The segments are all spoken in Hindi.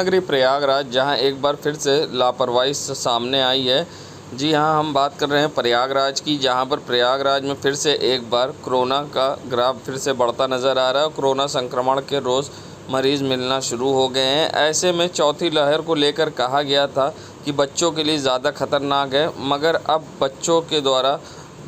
नगरी प्रयागराज, जहां एक बार फिर से लापरवाही सामने आई है। जी हां, हम बात कर रहे हैं प्रयागराज की, जहां पर प्रयागराज में फिर से एक बार कोरोना का ग्राफ फिर से बढ़ता नज़र आ रहा है और कोरोना संक्रमण के रोज़ मरीज़ मिलना शुरू हो गए हैं। ऐसे में चौथी लहर को लेकर कहा गया था कि बच्चों के लिए ज़्यादा खतरनाक है, मगर अब बच्चों के द्वारा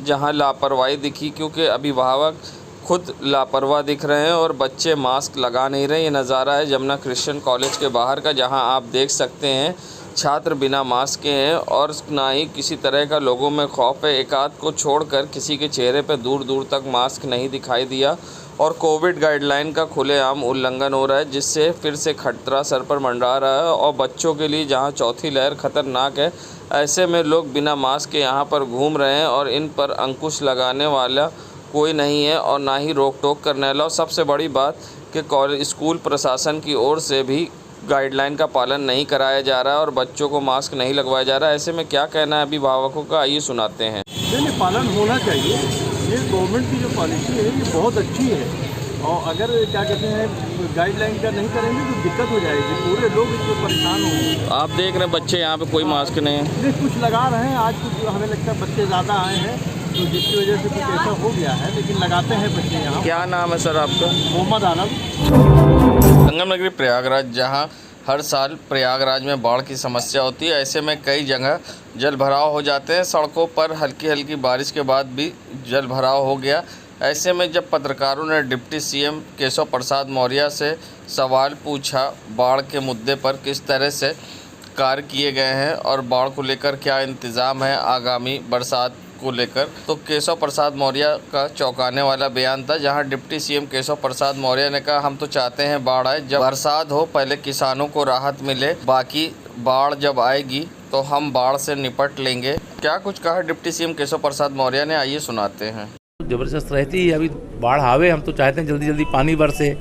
जहां लापरवाही दिखी, क्योंकि अभिभावक खुद लापरवाह दिख रहे हैं और बच्चे मास्क लगा नहीं रहे। ये नज़ारा है जमुना क्रिश्चियन कॉलेज के बाहर का, जहां आप देख सकते हैं छात्र बिना मास्क के हैं और ना ही किसी तरह का लोगों में खौफ है। एक आध को छोड़कर किसी के चेहरे पर दूर दूर तक मास्क नहीं दिखाई दिया और कोविड गाइडलाइन का खुलेआम उल्लंघन हो रहा है, जिससे फिर से खतरा सर पर मंडरा रहा है। और बच्चों के लिए जहां चौथी लहर खतरनाक है, ऐसे में लोग बिना मास्क के यहां पर घूम रहे हैं और इन पर अंकुश लगाने वाला कोई नहीं है और ना ही रोक टोक करने वाला। और सबसे बड़ी बात कि कॉलेज स्कूल प्रशासन की ओर से भी गाइडलाइन का पालन नहीं कराया जा रहा है और बच्चों को मास्क नहीं लगवाया जा रहा है। ऐसे में क्या कहना है अभिभावकों का, आइए सुनाते हैं। नहीं, पालन होना चाहिए। ये गवर्नमेंट की जो पॉलिसी है ये बहुत अच्छी है और अगर क्या कहते हैं गाइडलाइन का नहीं करेंगे तो दिक्कत हो जाएगी, पूरे लोग इसमें परेशान होंगे। आप देख रहे हैं बच्चे यहाँ पे कोई मास्क नहीं है। नहीं, कुछ लगा रहे हैं, आज कुछ हमें लगता है बच्चे ज़्यादा आए हैं तो जिसकी वजह से कुछ ऐसा हो गया है, लेकिन लगाते हैं बच्चे यहाँ। क्या नाम है सर आपका? मोहम्मद आलम। संगम नगरी प्रयागराज, जहां हर साल प्रयागराज में बाढ़ की समस्या होती है, ऐसे में कई जगह जल भराव हो जाते हैं। सड़कों पर हल्की हल्की बारिश के बाद भी जल भराव हो गया। ऐसे में जब पत्रकारों ने डिप्टी सीएम केशव प्रसाद मौर्य से सवाल पूछा बाढ़ के मुद्दे पर, किस तरह से कार्य किए गए हैं और बाढ़ को लेकर क्या इंतज़ाम है आगामी बरसात को लेकर, तो केशव प्रसाद मौर्य का चौंकाने वाला बयान था, जहां डिप्टी सीएम केशव प्रसाद मौर्य ने कहा, हम तो चाहते हैं बाढ़ आए, जब बरसात हो पहले किसानों को राहत मिले, बाकी बाढ़ जब आएगी तो हम बाढ़ से निपट लेंगे। क्या कुछ कहा डिप्टी सीएम केशव प्रसाद मौर्य ने, आइए सुनाते हैं। जबरदस्त रहती है, अभी बाढ़ आवे, हम तो चाहते हैं जल्दी जल्दी पानी बरसे।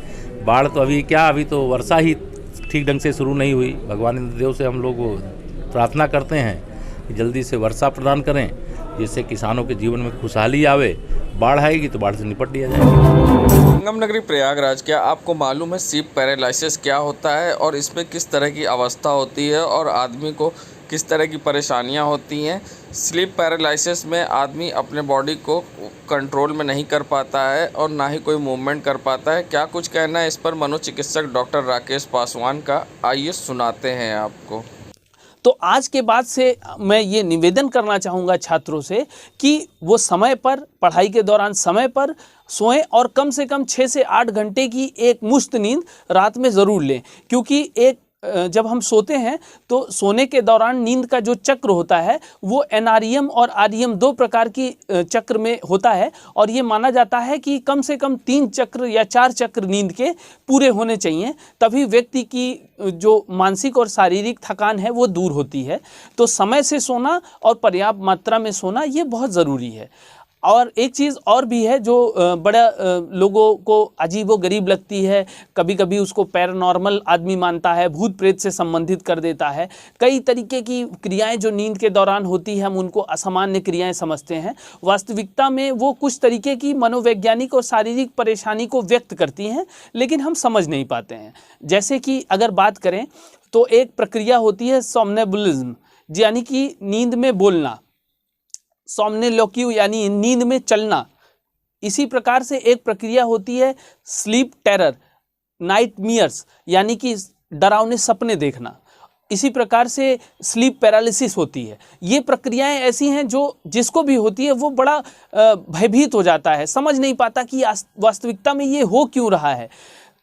बाढ़ तो अभी क्या, अभी तो वर्षा ही ठीक ढंग से शुरू नहीं हुई। भगवान इंद्रदेव से हम लोग प्रार्थना करते हैं कि जल्दी से वर्षा प्रदान करें, जिससे किसानों के जीवन में खुशहाली आवे। बाढ़ आएगी तो बाढ़ से निपट लिया जाएगा। संगम नगरी प्रयागराज, क्या आपको मालूम है स्लीप पैरालिसिस क्या होता है और इसमें किस तरह की अवस्था होती है और आदमी को किस तरह की परेशानियां होती हैं? स्लीप पैरालिसिस में आदमी अपने बॉडी को कंट्रोल में नहीं कर पाता है और ना ही कोई मूवमेंट कर पाता है। क्या कुछ कहना है इस पर मनोचिकित्सक डॉक्टर राकेश पासवान का, आइए सुनाते हैं आपको। तो आज के बाद से मैं ये निवेदन करना चाहूँगा छात्रों से कि वो समय पर, पढ़ाई के दौरान समय पर सोएं और कम से कम 6 से 8 घंटे की एक मुश्त नींद रात में ज़रूर लें, क्योंकि जब हम सोते हैं तो सोने के दौरान नींद का जो चक्र होता है वो एनआरईएम और आरईएम 2 प्रकार की चक्र में होता है और ये माना जाता है कि कम से कम 3 चक्र या 4 चक्र नींद के पूरे होने चाहिए, तभी व्यक्ति की जो मानसिक और शारीरिक थकान है वो दूर होती है। तो समय से सोना और पर्याप्त मात्रा में सोना ये बहुत ज़रूरी है। और एक चीज़ और भी है जो बड़ा लोगों को अजीब व गरीब लगती है, कभी कभी उसको पैरानॉर्मल आदमी मानता है, भूत प्रेत से संबंधित कर देता है। कई तरीके की क्रियाएं जो नींद के दौरान होती है हम उनको असामान्य क्रियाएं समझते हैं। वास्तविकता में वो कुछ तरीके की मनोवैज्ञानिक और शारीरिक परेशानी को व्यक्त करती हैं, लेकिन हम समझ नहीं पाते हैं। जैसे कि अगर बात करें तो एक प्रक्रिया होती है सोमनेबुलिज्म, यानी कि नींद में बोलना, सोमनेलोक्यू यानी नींद में चलना। इसी प्रकार से एक प्रक्रिया होती है स्लीप टेरर, नाइटमेयर्स यानी कि डरावने सपने देखना। इसी प्रकार से स्लीप पैरालिसिस होती है। ये प्रक्रियाएं ऐसी हैं जो जिसको भी होती है वो बड़ा भयभीत हो जाता है, समझ नहीं पाता कि वास्तविकता में ये हो क्यों रहा है।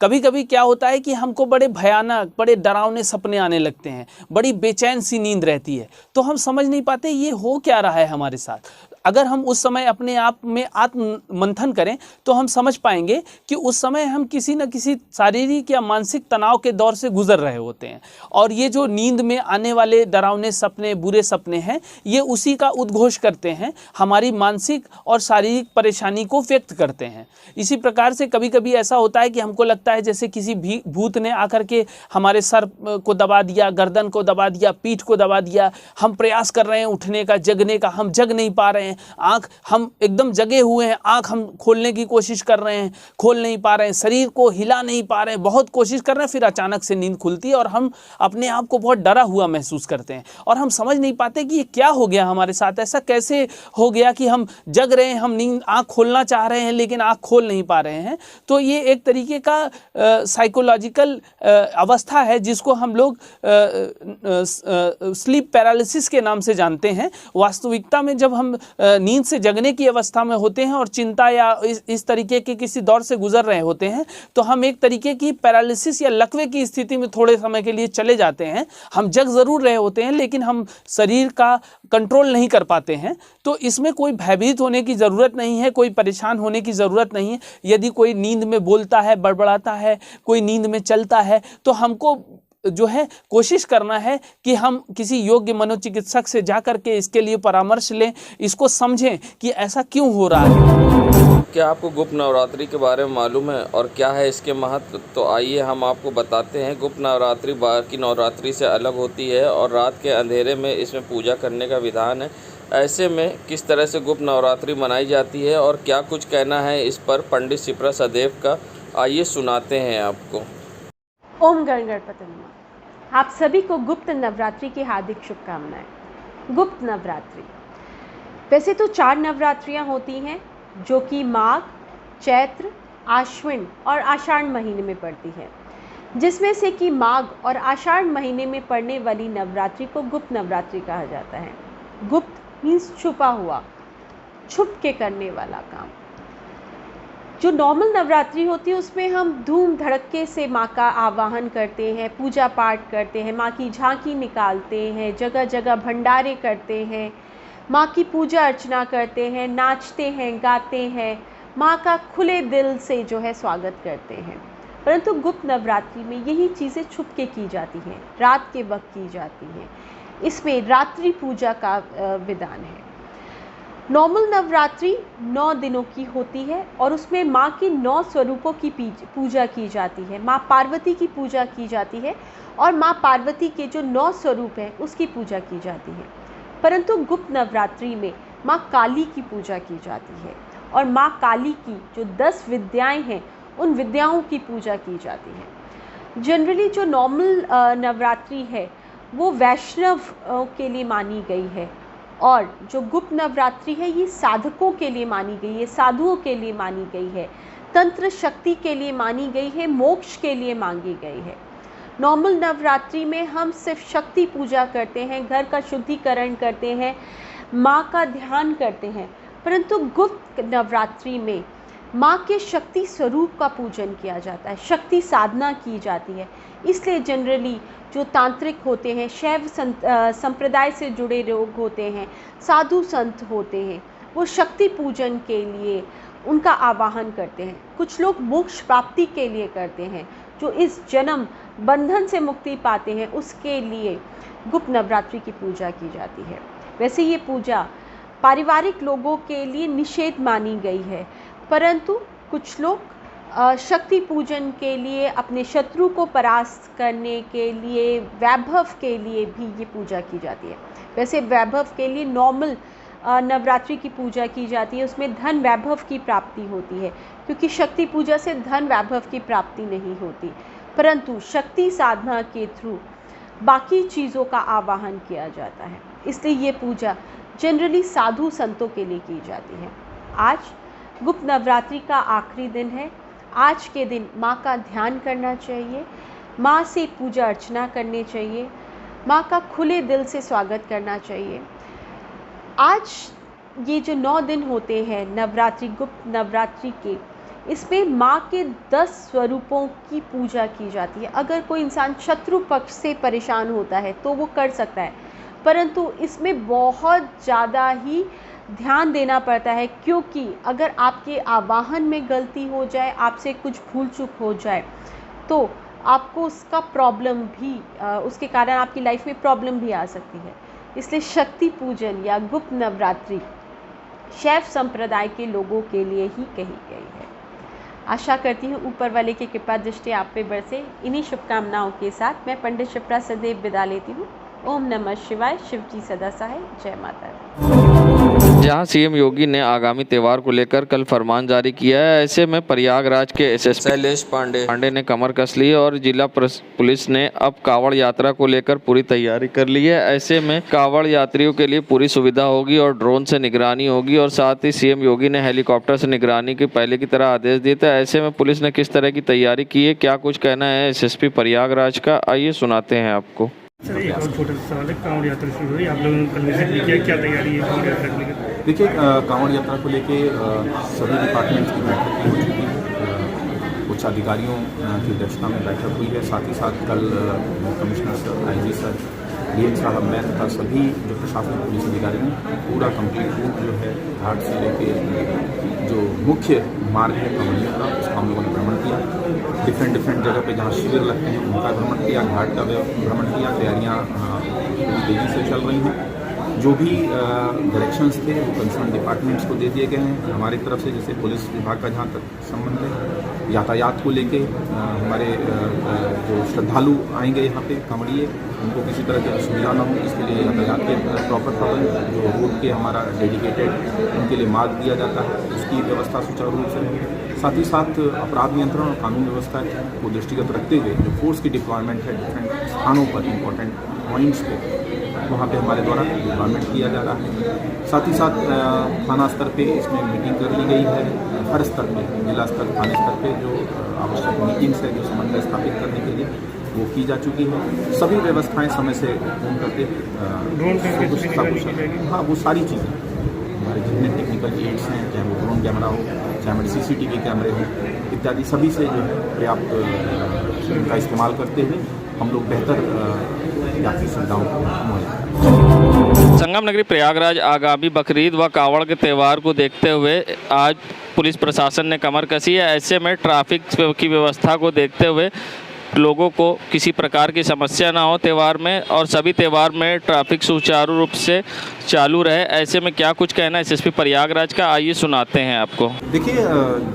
कभी कभी क्या होता है कि हमको बड़े भयानक, बड़े डरावने सपने आने लगते हैं, बड़ी बेचैन सी नींद रहती है, तो हम समझ नहीं पाते ये हो क्या रहा है हमारे साथ। अगर हम उस समय अपने आप में आत्म मंथन करें तो हम समझ पाएंगे कि उस समय हम किसी न किसी शारीरिक या मानसिक तनाव के दौर से गुजर रहे होते हैं और ये जो नींद में आने वाले डरावने सपने, बुरे सपने हैं, ये उसी का उद्घोष करते हैं, हमारी मानसिक और शारीरिक परेशानी को व्यक्त करते हैं। इसी प्रकार से कभी कभी ऐसा होता है कि हमको लगता है जैसे किसी भूत ने आकर के हमारे सर को दबा दिया, गर्दन को दबा दिया, पीठ को दबा दिया। हम प्रयास कर रहे हैं उठने का, जगने का, हम जग नहीं पा रहे हैं, आँख हम एकदम जगे हुए हैं, आँख हम खोलने की कोशिश कर रहे हैं, खोल नहीं पा रहे हैं, शरीर को हिला नहीं पा रहे हैं, बहुत कोशिश कर रहे हैं, फिर अचानक से नींद खुलती है और हम अपने आप को बहुत डरा हुआ महसूस करते हैं और हम समझ नहीं पाते कि ये क्या हो गया हमारे साथ, ऐसा कैसे हो गया कि हम जग रहे हैं, हम नींद आँख खोलना चाह रहे हैं लेकिन आँख खोल नहीं पा रहे हैं। तो ये एक तरीके का साइकोलॉजिकल अवस्था है जिसको हम लोग स्लीप पैरालिसिस के नाम से जानते हैं। वास्तविकता में जब हम नींद से जगने की अवस्था में होते हैं और चिंता या इस तरीके के किसी दौर से गुजर रहे होते हैं तो हम एक तरीके की पैरालिसिस या लकवे की स्थिति में थोड़े समय के लिए चले जाते हैं। हम जग ज़रूर रहे होते हैं लेकिन हम शरीर का कंट्रोल नहीं कर पाते हैं। तो इसमें कोई भयभीत होने की ज़रूरत नहीं है, कोई परेशान होने की ज़रूरत नहीं है। यदि कोई नींद में बोलता है, बड़बड़ाता है, कोई नींद में चलता है तो हमको जो है कोशिश करना है कि हम किसी योग्य मनोचिकित्सक से जा कर के इसके लिए परामर्श लें, इसको समझें कि ऐसा क्यों हो रहा है। क्या आपको गुप्त नवरात्रि के बारे में मालूम है और क्या है इसके महत्व? तो आइए हम आपको बताते हैं। गुप्त नवरात्रि बाकी नवरात्रि से अलग होती है और रात के अंधेरे में इसमें पूजा करने का विधान है। ऐसे में किस तरह से गुप्त नवरात्रि मनाई जाती है और क्या कुछ कहना है इस पर पंडित शिप्रा सदेव का, आइए सुनाते हैं आपको। ओम गणपति नमः। आप सभी को गुप्त नवरात्रि की हार्दिक शुभकामनाएं। गुप्त नवरात्रि वैसे तो 4 नवरात्रियां होती हैं जो कि माघ, चैत्र, आश्विन और आषाढ़ महीने में पड़ती है, जिसमें से कि माघ और आषाढ़ महीने में पड़ने वाली नवरात्रि को गुप्त नवरात्रि कहा जाता है। गुप्त मीन्स छुपा हुआ, छुप के करने वाला काम। जो नॉर्मल नवरात्रि होती है उसमें हम धूम धड़क्के से माँ का आवाहन करते हैं, पूजा पाठ करते हैं, माँ की झांकी निकालते हैं, जगह जगह भंडारे करते हैं, माँ की पूजा अर्चना करते हैं, नाचते हैं, गाते हैं, माँ का खुले दिल से जो है स्वागत करते हैं। परंतु गुप्त नवरात्रि में यही चीज़ें छुप के की जाती हैं, रात के वक्त की जाती हैं। इसमें रात्रि पूजा का विधान है। नॉर्मल नवरात्रि 9 दिनों की होती है और उसमें माँ की 9 स्वरूपों की पूजा की जाती है। माँ पार्वती की पूजा की जाती है और माँ पार्वती के जो 9 स्वरूप हैं उसकी पूजा की जाती है। परंतु गुप्त नवरात्रि में माँ काली की पूजा की जाती है और माँ काली की जो 10 विद्याएं हैं उन विद्याओं की पूजा की जाती है। जनरली जो नॉर्मल नवरात्रि है वो वैष्णव के लिए मानी गई है और जो गुप्त नवरात्रि है ये साधकों के लिए मानी गई है, साधुओं के लिए मानी गई है, तंत्र शक्ति के लिए मानी गई है, मोक्ष के लिए मांगी गई है। नॉर्मल नवरात्रि में हम सिर्फ शक्ति पूजा करते हैं, घर का शुद्धिकरण करते हैं, माँ का ध्यान करते हैं। परंतु गुप्त नवरात्रि में माँ के शक्ति स्वरूप का पूजन किया जाता है, शक्ति साधना की जाती है। इसलिए जनरली जो तांत्रिक होते हैं, शैव संप्रदाय से जुड़े लोग होते हैं, साधु संत होते हैं, वो शक्ति पूजन के लिए उनका आवाहन करते हैं। कुछ लोग मोक्ष प्राप्ति के लिए करते हैं, जो इस जन्म बंधन से मुक्ति पाते हैं, उसके लिए गुप्त नवरात्रि की पूजा की जाती है। वैसे ये पूजा पारिवारिक लोगों के लिए निषेध मानी गई है, परंतु कुछ लोग शक्ति पूजन के लिए, अपने शत्रु को परास्त करने के लिए, वैभव के लिए भी ये पूजा की जाती है। वैसे वैभव के लिए नॉर्मल नवरात्रि की पूजा की जाती है, उसमें धन वैभव की प्राप्ति होती है, क्योंकि शक्ति पूजा से धन वैभव की प्राप्ति नहीं होती, परंतु शक्ति साधना के थ्रू बाकी चीज़ों का आवाहन किया जाता है। इसलिए ये पूजा जनरली साधु संतों के लिए की जाती है। आज गुप्त नवरात्रि का आखिरी दिन है। आज के दिन माँ का ध्यान करना चाहिए, माँ से पूजा अर्चना करनी चाहिए, माँ का खुले दिल से स्वागत करना चाहिए। आज ये जो 9 दिन होते हैं नवरात्रि, गुप्त नवरात्रि के, इसमें माँ के 10 स्वरूपों की पूजा की जाती है। अगर कोई इंसान शत्रु पक्ष से परेशान होता है तो वो कर सकता है, परंतु इसमें बहुत ज़्यादा ही ध्यान देना पड़ता है, क्योंकि अगर आपके आवाहन में गलती हो जाए, आपसे कुछ भूल चूक हो जाए, तो आपको उसका प्रॉब्लम भी, उसके कारण आपकी लाइफ में प्रॉब्लम भी आ सकती है। इसलिए शक्ति पूजन या गुप्त नवरात्रि शैव संप्रदाय के लोगों के लिए ही कही गई है। आशा करती हूँ ऊपर वाले की कृपा दृष्टि आप पे बरसे। इन्हीं शुभकामनाओं के साथ मैं पंडित शिप्रा सदैव विदा लेती हूँ। ओम नमः शिवाय। शिव जी सदा सहाय। जय माता दी। जहां सीएम योगी ने आगामी त्योहार को लेकर कल फरमान जारी किया है। ऐसे में प्रयागराज के एसएसपी शैलेश पांडे ने कमर कस ली और जिला पुलिस ने अब कांवड़ यात्रा को लेकर पूरी तैयारी कर ली है। ऐसे में कांवड़ यात्रियों के लिए पूरी सुविधा होगी और ड्रोन से निगरानी होगी और साथ ही सीएम योगी ने हेलीकॉप्टर से निगरानी के पहले की तरह आदेश दिए थे। ऐसे में पुलिस ने किस तरह की तैयारी की है, क्या कुछ कहना है एसएसपी प्रयागराज का, आइए सुनाते हैं आपको। सर एक और छोटा सा सवाल है, कांवड़ यात्रा शुरू हुई, आप लोगों ने कल विजिट भी किया, क्या तैयारी है कांवड़ यात्रा को लेकर? देखिए, कांवड़ यात्रा को लेके सभी डिपार्टमेंट्स की बैठक हो चुकी है। कुछ अधिकारियों की अध्यक्षता में बैठक हुई है। साथ ही साथ कल commissioner sir, IG sir, DM साहब, मैं तथा सभी जो प्रशासनिक पुलिस अधिकारी हैं पूरा कंप्लीट रूट जो है घाट से लेके जो मुख्य मार्ग है कांवड़ियों का, उसका हम लोगों ने भ्रमण किया। डिफरेंट जगह पे जहाँ शिविर लगते हैं उनका भ्रमण किया, घाट का भ्रमण किया। तैयारियाँ पूरी तेज़ी से चल रही हैं। जो भी डायरेक्शंस थे वो कंसर्न डिपार्टमेंट्स को दे दिए गए हैं। हमारी तरफ से जैसे पुलिस विभाग का जहाँ तक संबंध है, यातायात को लेके हमारे जो श्रद्धालु आएंगे यहाँ पे कांवड़िए, उनको किसी तरह की असुविधा ना हो, इसके लिए यातायात के प्रॉपर प्रबंध जो रोड के हमारा डेडिकेटेड उनके लिए मार्ग दिया जाता है, उसकी व्यवस्था सुचारू रूप से रहेगी। साथ ही साथ अपराध नियंत्रण और कानून व्यवस्था को दृष्टिगत रखते हुए जो फोर्स की डिप्लॉयमेंट है डिफरेंट स्थानों पर, इंपॉर्टेंट पॉइंट्स पे, वहाँ पे हमारे द्वारा डिप्लॉयमेंट किया जा रहा है। साथ ही साथ थाना स्तर पे इसमें मीटिंग कर ली गई है। हर स्तर पे, जिला स्तर, थाने स्तर पे जो आवश्यक मीटिंग्स है, जो समन्वय स्थापित करने के लिए वो की जा चुकी है। सभी व्यवस्थाएं समय से पूर्ण करते हाँ, वो सारी चीज़ें हमारे जितने टेक्निकल एड्स हैं, चाहे वो ड्रोन कैमरा हो, चाहे हमारे सीसीटीवी कैमरे हों, इत्यादि सभी से जो है पर्याप्त का इस्तेमाल करते हुए हम लोग बेहतर यात्री सुविधाओं को मुहैया। संगम नगरी प्रयागराज आगामी बकरीद व कांवड़ के त्यौहार को देखते हुए आज पुलिस प्रशासन ने कमर कसी है। ऐसे में ट्रैफिक की व्यवस्था को देखते हुए लोगों को किसी प्रकार की समस्या ना हो त्यौहार में, और सभी त्यौहार में ट्रैफिक सुचारू रूप से चालू रहे। ऐसे में क्या कुछ कहना है एसएसपी प्रयागराज का, आइए सुनाते हैं आपको। देखिए,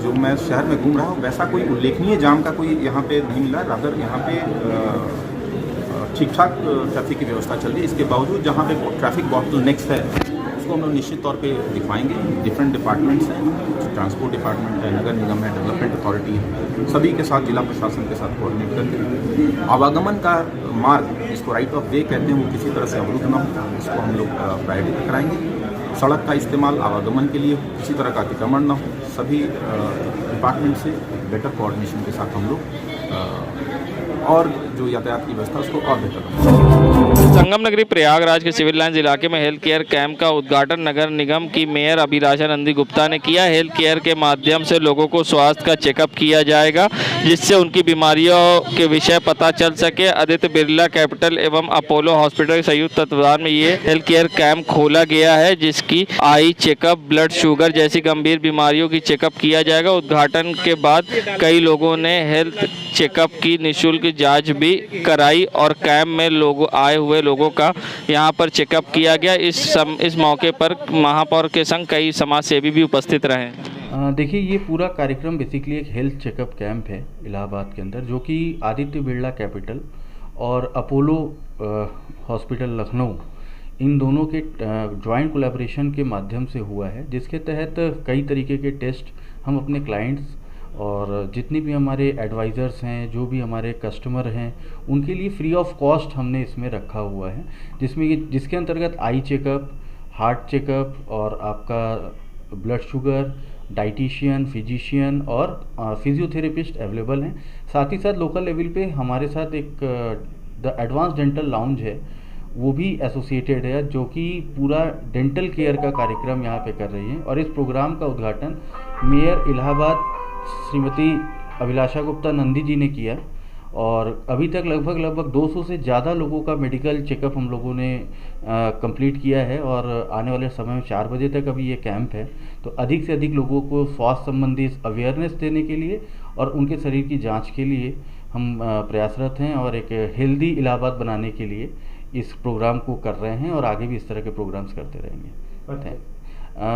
जो मैं शहर में घूम रहा हूँ वैसा कोई उल्लेखनीय जाम का कोई यहाँ पे नहीं मिला। रादर यहाँ पे ठीक ठाक ट्रैफिक की व्यवस्था चल रही है। इसके बावजूद जहाँ पे ट्रैफिक बॉटलनेक्स है उसको हम लोग निश्चित तौर पे दिखवाएंगे। डिफरेंट डिपार्टमेंट्स हैं, ट्रांसपोर्ट डिपार्टमेंट है, नगर निगम है, डेवलपमेंट अथॉरिटी है, सभी के साथ, जिला प्रशासन के साथ कोऑर्डिनेट करके आवागमन का मार्ग, इसको राइट ऑफ वे कहते हैं, वो किसी तरह से अवरुद्ध ना हो, इसको हम लोग प्रायोरिटी कराएंगे। सड़क का इस्तेमाल आवागमन के लिए किसी तरह का अतिक्रमण ना हो, सभी डिपार्टमेंट से बेटर कोऑर्डिनेशन के साथ हम लोग और जो यातायात की व्यवस्था उसको और बेहतर। संगम नगरी प्रयागराज के सिविल लाइंस इलाके में हेल्थ केयर कैंप का उद्घाटन नगर निगम की मेयर अभिलाषा नंदी गुप्ता ने किया। हेल्थ केयर के माध्यम से लोगों को स्वास्थ्य का चेकअप किया जाएगा, जिससे उनकी बीमारियों के विषय पता चल सके। आदित्य बिरला कैपिटल एवं अपोलो हॉस्पिटल के संयुक्त तत्वाधान में ये हेल्थ केयर कैंप खोला गया है, जिसकी आई चेकअप, ब्लड शुगर जैसी गंभीर बीमारियों की चेकअप किया जाएगा। उद्घाटन के बाद कई लोगों ने हेल्थ चेकअप की निःशुल्क जांच भी कराई और कैंप में आए हुए लोगों का यहां पर चेकअप किया गया। इस मौके पर महापौर के संग कई समाजसेवी भी उपस्थित रहे। देखिए, ये पूरा कार्यक्रम बेसिकली एक हेल्थ चेकअप कैंप है इलाहाबाद के अंदर, जो कि आदित्य बिरला कैपिटल और अपोलो हॉस्पिटल लखनऊ, इन दोनों के जॉइंट कोलैबोरेशन के माध्यम से हुआ है, जिसके तहत कई तरीके के टेस्ट हम अपने क्लाइंट्स और जितने भी हमारे एडवाइज़र्स हैं, जो भी हमारे कस्टमर हैं, उनके लिए फ्री ऑफ कॉस्ट हमने इसमें रखा हुआ है, जिसके अंतर्गत आई चेकअप, हार्ट चेकअप और आपका ब्लड शुगर, डाइटिशियन, फिजिशियन और फिजियोथेरेपिस्ट अवेलेबल हैं। साथ ही साथ लोकल लेवल पे हमारे साथ एक द एडवांस डेंटल लाउंज है, वो भी एसोसिएटेड है, जो कि पूरा डेंटल केयर का कार्यक्रम यहाँ पे कर रही है। और इस प्रोग्राम का उद्घाटन मेयर इलाहाबाद श्रीमती अभिलाषा गुप्ता नंदी जी ने किया, और अभी तक लगभग 200 से ज़्यादा लोगों का मेडिकल चेकअप हम लोगों ने कंप्लीट किया है। और आने वाले समय में 4 बजे तक अभी ये कैंप है, तो अधिक से अधिक लोगों को स्वास्थ्य संबंधी अवेयरनेस देने के लिए और उनके शरीर की जांच के लिए हम प्रयासरत हैं और एक हेल्दी इलाहाबाद बनाने के लिए इस प्रोग्राम को कर रहे हैं और आगे भी इस तरह के प्रोग्राम्स करते रहेंगे।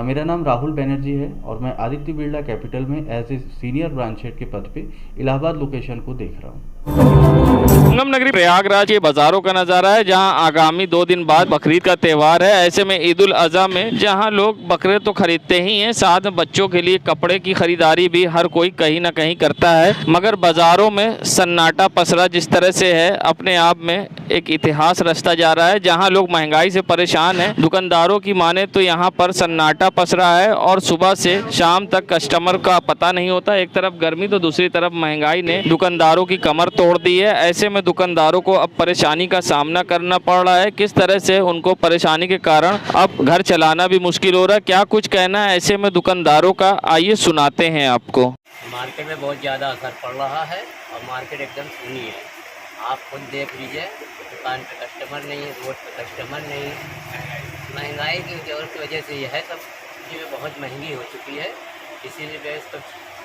मेरा नाम राहुल बैनर्जी है और मैं आदित्य बिरला कैपिटल में as a senior branch head के पद पे इलाहाबाद लोकेशन को देख रहा हूँ। संगम नगरी प्रयागराज के बाजारों का नज़ारा है, जहां आगामी 2 दिन बाद बकरीद का त्यौहार है। ऐसे में ईद उल अज़हा में जहां लोग बकरे तो खरीदते ही हैं, साथ में बच्चों के लिए कपड़े की खरीदारी भी हर कोई कहीं ना कहीं करता है। मगर बाज़ारों में सन्नाटा पसरा जिस तरह से है, अपने आप में एक इतिहास रचता जा रहा है। जहाँ लोग महंगाई से परेशान हैं, दुकानदारों की माने तो यहाँ पर सन्नाटा पसरा है और सुबह से शाम तक कस्टमर का पता नहीं होता। एक तरफ गर्मी तो दूसरी तरफ महंगाई ने दुकानदारों की कमर तोड़ दी है। ऐसे में दुकानदारों को अब परेशानी का सामना करना पड़ रहा है। किस तरह से उनको परेशानी के कारण अब घर चलाना भी मुश्किल हो रहा है, क्या कुछ कहना है ऐसे में दुकानदारों का, आइए सुनाते हैं आपको। मार्केट में बहुत ज़्यादा असर पड़ रहा है और मार्केट एकदम सुनी है। आप खुद देख लीजिए, दुकान पे कस्टमर नहीं है, रोड पे कस्टमर नहीं है। महंगाई की जोर की वजह से यह सब चीज़ें बहुत महंगी हो चुकी है, इसीलिए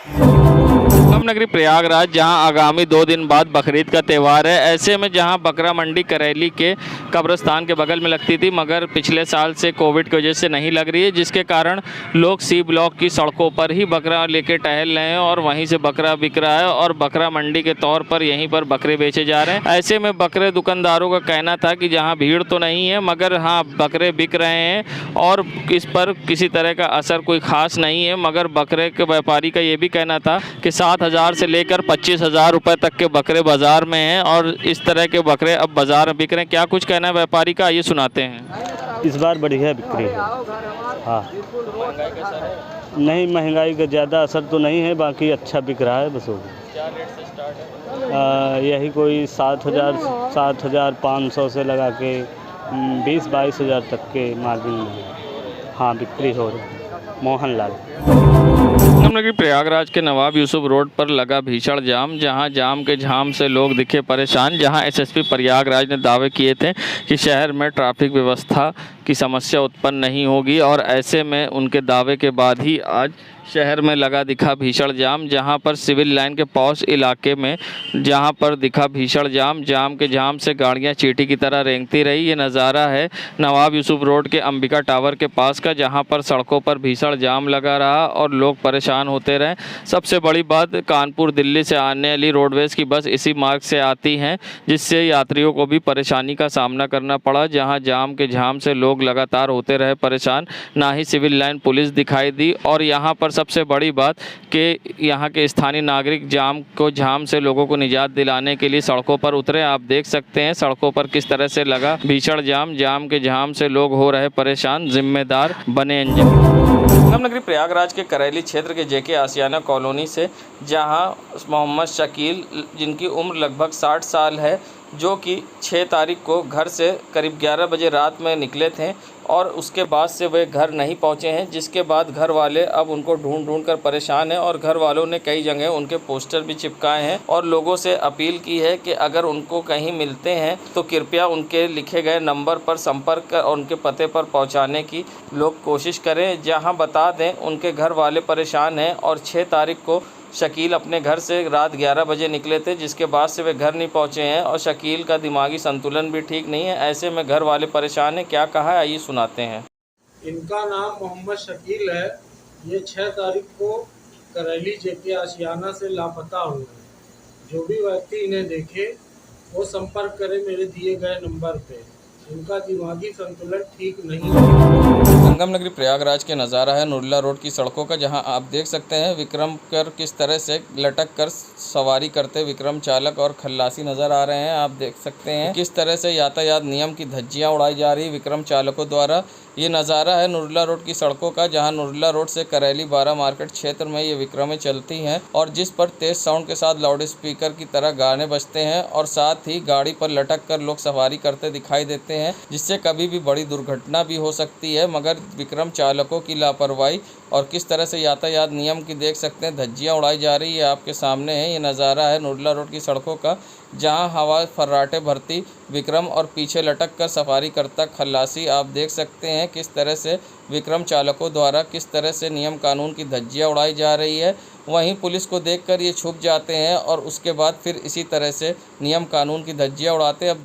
संगम नगरी प्रयागराज जहां आगामी 2 दिन बाद बकरीद का त्यौहार है। ऐसे में जहां बकरा मंडी करेली के कब्रिस्तान के बगल में लगती थी, मगर पिछले साल से कोविड की वजह से नहीं लग रही है, जिसके कारण लोग सी ब्लॉक की सड़कों पर ही बकरा लेके टहल रहे हैं और वहीं से बकरा बिक रहा है और बकरा मंडी के तौर पर यहीं पर बकरे बेचे जा रहे हैं। ऐसे में बकरे दुकानदारों का कहना था कि जहाँ भीड़ तो नहीं है, मगर हाँ बकरे बिक रहे हैं और इस पर किसी तरह का असर कोई ख़ास नहीं है। मगर बकरे के व्यापारी का ये भी कहना था कि 7,000 से लेकर 25,000 रुपये तक के बकरे बाज़ार में हैं और इस तरह के बकरे अब बाज़ार में बिक रहे हैं। क्या कुछ कहना है व्यापारी का, ये सुनाते हैं। इस बार बढ़िया बिक्री है। हाँ, नहीं महंगाई का ज़्यादा असर तो नहीं है, बाकी अच्छा बिक रहा है। बस हो क्या रेट से स्टार्ट है? यही कोई 7,500 से लगा के 20-22 हज़ार तक के मार्जिन में हाँ बिक्री हो रही है। मोहनलाल। संगम नगरी प्रयागराज के नवाब यूसुफ रोड पर लगा भीषण जाम, जहां जाम के झाम से लोग दिखे परेशान। जहां एसएसपी प्रयागराज ने दावे किए थे कि शहर में ट्रैफिक व्यवस्था की समस्या उत्पन्न नहीं होगी और ऐसे में उनके दावे के बाद ही आज शहर में लगा दिखा भीषण जाम। जहां पर सिविल लाइन के पॉश इलाके में जहां पर दिखा भीषण जाम, जाम के जाम से गाड़ियां चींटी की तरह रेंगती रही। ये नज़ारा है नवाब यूसुफ रोड के अंबिका टावर के पास का, जहां पर सड़कों पर भीषण जाम लगा रहा और लोग परेशान होते रहे। सबसे बड़ी बात, कानपुर दिल्ली से आने वाली रोडवेज़ की बस इसी मार्ग से आती हैं, जिससे यात्रियों को भी परेशानी का सामना करना पड़ा। जहाँ जाम के झाम से लोग लगातार होते रहे परेशान, ना ही सिविल लाइन पुलिस दिखाई दी। और यहाँ पर सबसे बड़ी बात कि यहाँ के स्थानीय नागरिक जाम को झाम से लोगों को निजात दिलाने के लिए सड़कों पर उतरे। आप देख सकते हैं सड़कों पर किस तरह से लगा भीषण जाम, जाम के झाम से लोग हो रहे परेशान, जिम्मेदार बने इंजन। संगम नगरी प्रयागराज के करेली क्षेत्र के जेके आसियाना कॉलोनी से जहां मोहम्मद शकील, जिनकी उम्र लगभग 60 साल है, जो कि 6 तारीख को घर से करीब 11 बजे रात में निकले थे और उसके बाद से वे घर नहीं पहुंचे हैं, जिसके बाद घर वाले अब उनको ढूंढ कर परेशान हैं और घर वालों ने कई जगह उनके पोस्टर भी चिपकाए हैं और लोगों से अपील की है कि अगर उनको कहीं मिलते हैं तो कृपया उनके लिखे गए नंबर पर संपर्क कर और उनके पते पर पहुंचाने की लोग कोशिश करें। जहां बता दें उनके घर वाले परेशान हैं और 6 तारीख को शकील अपने घर से रात 11 बजे निकले थे, जिसके बाद से वे घर नहीं पहुंचे हैं और शकील का दिमागी संतुलन भी ठीक नहीं है। ऐसे में घर वाले परेशान हैं। क्या कहा है आइए सुनाते हैं। इनका नाम मोहम्मद शकील है। ये 6 तारीख को करेली जेके आशियाना से लापता हुए हैं। जो भी व्यक्ति इन्हें देखे वो संपर्क करे मेरे दिए गए नंबर पे। इनका दिमागी संतुलन ठीक नहीं है। संगम नगरी प्रयागराज के नज़ारा है नुरला रोड की सड़कों का, जहां आप देख सकते हैं विक्रम कर किस तरह से लटक कर सवारी करते विक्रम चालक और खल्लासी नज़र आ रहे हैं। आप देख सकते हैं किस तरह से यातायात नियम की धज्जियां उड़ाई जा रही विक्रम चालकों द्वारा। ये नज़ारा है नुरला रोड की सड़कों का, जहां नुरला रोड से करेली 12 मार्केट क्षेत्र में ये विक्रमें चलती हैं और जिस पर तेज़ साउंड के साथ लाउड स्पीकर की तरह गाने बजते हैं और साथ ही गाड़ी पर लटक कर लोग सवारी करते दिखाई देते हैं, जिससे कभी भी बड़ी दुर्घटना भी हो सकती है। मगर विक्रम चालकों की लापरवाही और किस तरह से यातायात नियम की देख सकते हैं धज्जियां उड़ाई जा रही है आपके सामने है। ये नज़ारा है नुरला रोड की सड़कों का, जहां हवा फर्राटे भरती विक्रम और पीछे लटक कर सफारी करता खल्लासी। आप देख सकते हैं किस तरह से विक्रम चालकों द्वारा किस तरह से नियम कानून की धज्जियां उड़ाई जा रही है। वहीं पुलिस को देखकर ये छुप जाते हैं और उसके बाद फिर इसी तरह से नियम कानून की धज्जियां उड़ाते हैं। अब